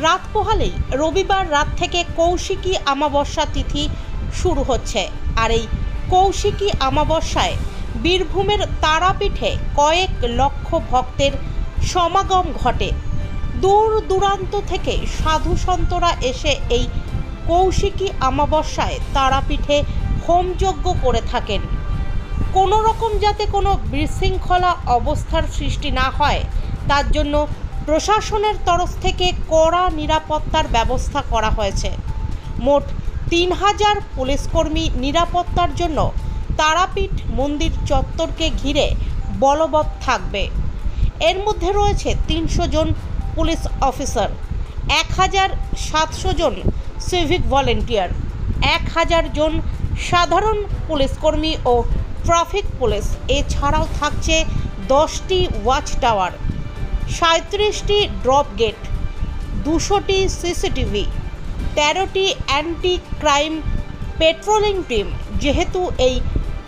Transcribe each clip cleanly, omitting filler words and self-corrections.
রাত পোহালেই রবিবার রাত থেকে কৌশিকী অমাবস্যা তিথি শুরু হচ্ছে। আর এই কৌশিকী অমাবস্যায় বীরভূমের তারাপীঠে কয়েক লক্ষ ভক্তের সমাগম ঘটে। দূর দূরান্ত থেকে সাধু সন্তরা এসে এই কৌশিকী অমাবস্যায় তারাপীঠে হোমযজ্ঞ করে থাকেন। কোনো রকম যাতে কোনো বিশৃঙ্খলা অবস্থার সৃষ্টি না হয় তার জন্য প্রশাসনের তরফ থেকে কড়া নিরাপত্তার ব্যবস্থা করা হয়েছে। মোট 3000 পুলিশকর্মী নিরাপত্তার জন্য তারাপীঠ মন্দির চত্বরকে ঘিরে বলবৎ থাকবে। এর মধ্যে রয়েছে 300 জন পুলিশ অফিসার, 1700 জন সিভিক ভলেন্টিয়ার, 1000 জন সাধারণ পুলিশকর্মী ও ট্রাফিক পুলিশ। এছাড়াও থাকছে 10টি ওয়াচ টাওয়ার, 37টি ড্রপ গেট, 200টি সিসিটিভি, 13টি অ্যান্টি ক্রাইম পেট্রোলিং টিম। যেহেতু এই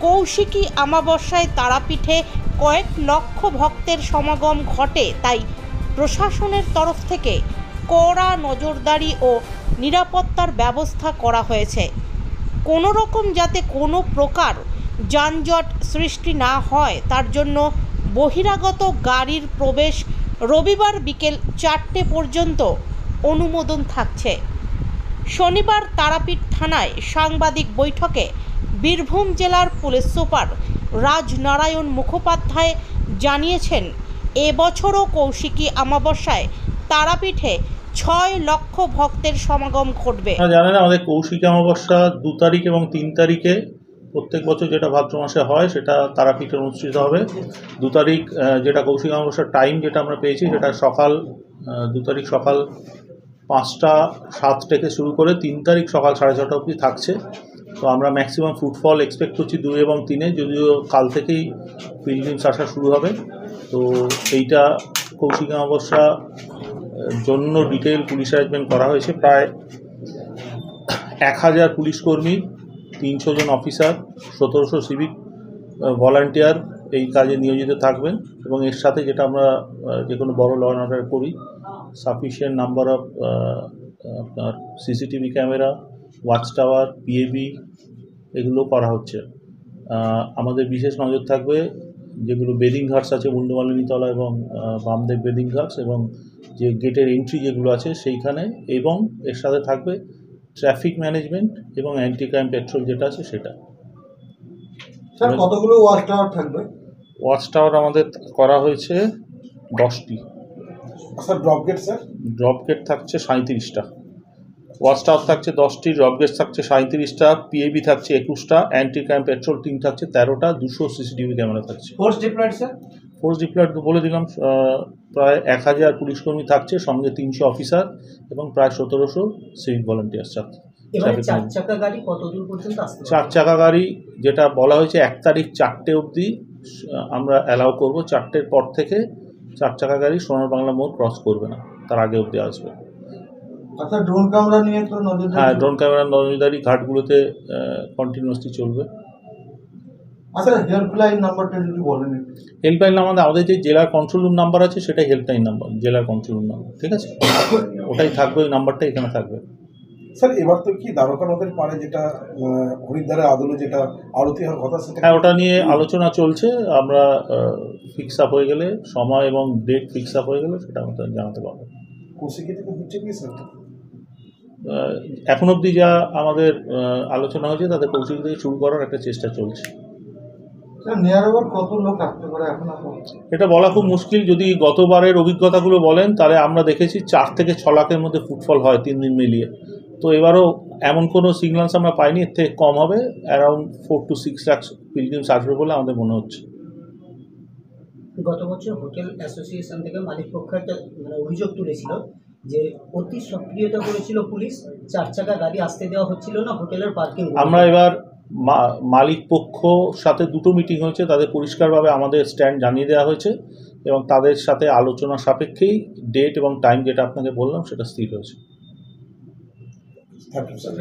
কৌশিকী অমাবস্যায় তারাপীঠে কয়েক লক্ষ ভক্তের সমাগম ঘটে, তাই প্রশাসনের তরফ থেকে কড়া নজরদারি ও নিরাপত্তার ব্যবস্থা করা হয়েছে। কোনো রকম যাতে কোনো প্রকার যানজট সৃষ্টি না হয় তার জন্য বহিরাগত গাড়ির প্রবেশ রবিবার বিকেল 4টে পর্যন্ত অনুমোদন থাকছে। শনিবার তারাপীঠ থানায় সাংবাদিক বৈঠকে বীরভূম জেলার পুলিশ সুপার রাজনারায়ণ মুখোপাধ্যায় জানিয়েছেন, এবছরও কৌশিকী অমাবস্যায় তারাপীঠে 6 লক্ষ ভক্তের সমাগম ঘটবে। জানেন, আমাদের কৌশিকী অমাবস্যা 2 তারিখ এবং 3 তারিখে প্রত্যেক বছর যেটা ভাদ্র মাসে হয় সেটা তারাপীঠে অনুষ্ঠিত হবে। 2 তারিখ যেটা কৌশিকী অমাবস্যার টাইম যেটা আমরা পেয়েছি সেটা সকাল 2 তারিখ সকাল 5টা 7 থেকে শুরু করে 3 তারিখ সকাল 6:30 অবধি থাকছে। তো আমরা ম্যাক্সিমাম ফুটফল এক্সপেক্ট করছি 2 এবং 3-এ, যদিও কাল থেকেই পিলগ্রিমস আসা শুরু হবে। তো এইটা কৌশিকী অমাবস্যা জন্য ডিটেইল পুলিশ অ্যারেঞ্জমেন্ট করা হয়েছে। প্রায় 1000 পুলিশকর্মী, 300 জন অফিসার, 1700 সিভিক ভলান্টিয়ার এই কাজে নিয়োজিত থাকবেন। এবং এর সাথে যেটা আমরা যে কোনো বড় ল অ্যান্ড অর্ডার করি, সাফিসিয়েন্ট নাম্বার অফ আপনার CCTV camera, watch tower, PAB এগুলো করা হচ্ছে। আমাদের বিশেষ নজর থাকবে যেগুলো বেদিং ঘাটস আছে, মুন্ডমালিনীতলা এবং বামদেব বেদিং ঘাটস, এবং যে গেটের এন্ট্রি যেগুলো আছে সেইখানে, এবং এর সাথে থাকবে ট্রাফিক ম্যানেজমেন্ট এবং অ্যান্টি ক্রাইম পেট্রোল যেটা আছে সেটা। স্যার, কতগুলো ওয়াচ টাওয়ার থাকবে? ওয়াচ টাওয়ার আমাদের করা হয়েছে 10টি। Sir, drop gate? Sir, drop gate থাকছে 37টা, ওয়াচ টাওয়ার থাকছে 10টি, ড্রপ গেট থাকছে 37টা, পিএবি থাকছে 21টা, অ্যান্টি ক্রাইম পেট্রোল টিম থাকছে 13টা, 200 সিসিটিভি ক্যামেরা থাকছে। Force diploid? Sir, force diploid বলে দিলাম, প্রায় 1000 পুলিশকর্মী থাকছে, সঙ্গে 300 অফিসার এবং প্রায় 1700 সিভিক ভলান্টিয়ার্স থাকছে। 4 চাকা গাড়ি কত দূর পর্যন্ত আসতে? 4 চাকা গাড়ি যেটা বলা হয়েছে 1 তারিখ 4টে অবধি আমরা অ্যালাউ করব। 4টের পর থেকে 4 চাকা গাড়ি সোনার বাংলা মোড় ক্রস করবে না, তার আগে অবধি আসবে। আচ্ছা, ড্রোন ক্যামেরা নিয়ে তো নজরদারি? হ্যাঁ, ড্রোন ক্যামেরা নজরদারি ঘাটগুলোতে কন্টিনিউয়াসলি চলবে। আচ্ছা, হেল্পলাইন নাম্বারটা যদি বলেন। হেল্পলাইন আমাদের যে জেলার কন্ট্রোল রুম নাম্বার আছে সেটাই হেল্পলাইন নাম্বার, জেলার কন্ট্রোল রুম নাম্বার, ঠিক আছে? ওটাই থাকবে, ওই নাম্বারটা এখানে থাকবে। স্যার, এবার তো কি দ্বারকা নদের পাড়ে যেটা হরিদ্বারের আদলে যেটা আরতি হওয়ার কথা, সেটা? হ্যাঁ, ওটা নিয়ে আলোচনা চলছে। আমরা ফিক্স আপ হয়ে গেলে, সময় এবং ডেট ফিক্স আপ হয়ে গেলে সেটা আমাদের জানাতে পারবো। কৌশিকী থেকে হচ্ছে কি স্যার? এখন অবধি যা আমাদের আলোচনা হয়েছে তাতে কৌশিকী থেকে শুরু করার একটা চেষ্টা চলছে। নিয়ার ওভার কত লোক আসতে পারে এখন? এটা বলা খুব মুশকিল। যদি গতবারের অভিজ্ঞতাগুলো বলেন তাহলে আমরা দেখেছি 4 থেকে 6 লাখের মধ্যে ফুটফল হয় 3 দিন মিলিয়ে। তো এবারও এমন কোনো সিগন্যালস আমরা পাইনি, এর থেকে কম হবে। অ্যারাউন্ড 4 to 6 লাখ পিলগ্রিমস আসবে বলে আমাদের মনে হচ্ছে। গত বছর হোটেল অ্যাসোসিয়েশন থেকে মালিক পক্ষ একটা অভিযোগ তুলেছিল যে অতি সক্রিয়তা করেছিল পুলিশ, 4 চাকা গাড়ি আসতে দেওয়া হচ্ছিল না হোটেলের পার্কিং। আমরা এবার মালিক পক্ষ সাথে 2টো মিটিং হয়েছে, তাদের পরিষ্কারভাবে আমাদের স্ট্যান্ড জানিয়ে দেওয়া হয়েছে এবং তাদের সাথে আলোচনা সাপেক্ষেই ডেট এবং টাইম যেটা আপনাকে বললাম সেটা স্থির হয়েছে। Thank you sir.